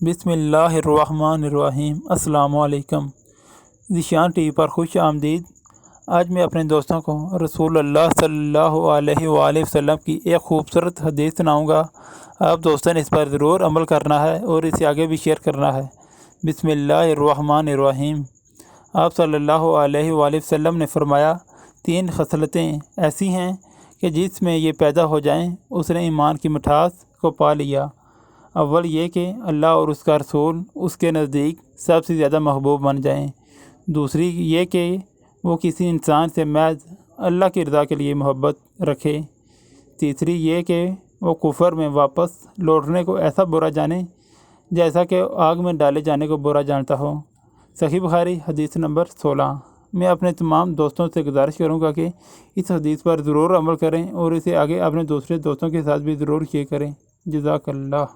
بسم اللہ الرحمن الرحیم۔ السلام علیکم۔ ذیشان ٹی وی پر خوش آمدید۔ آج میں اپنے دوستوں کو رسول اللہ صلی اللہ علیہ وآلہ وسلم کی ایک خوبصورت حدیث سناؤں گا۔ آپ دوستوں نے اس پر ضرور عمل کرنا ہے اور اسے آگے بھی شیئر کرنا ہے۔ بسم اللہ الرحمن الرحیم۔ آپ صلی اللہ علیہ وآلہ وسلم نے فرمایا، 3 خصلتیں ایسی ہیں کہ جس میں یہ پیدا ہو جائیں اس نے ایمان کی مٹھاس کو پا لیا۔ اول یہ کہ اللہ اور اس کا رسول اس کے نزدیک سب سے زیادہ محبوب بن جائیں۔ دوسری یہ کہ وہ کسی انسان سے محض اللہ کی رضا کے لیے محبت رکھے۔ تیسری یہ کہ وہ کفر میں واپس لوٹنے کو ایسا برا جانے جیسا کہ آگ میں ڈالے جانے کو برا جانتا ہو۔ صحیح بخاری حدیث نمبر 16۔ میں اپنے تمام دوستوں سے گزارش کروں گا کہ اس حدیث پر ضرور عمل کریں اور اسے آگے اپنے دوسرے دوستوں کے ساتھ بھی ضرور شیئر کریں۔ جزاک اللہ۔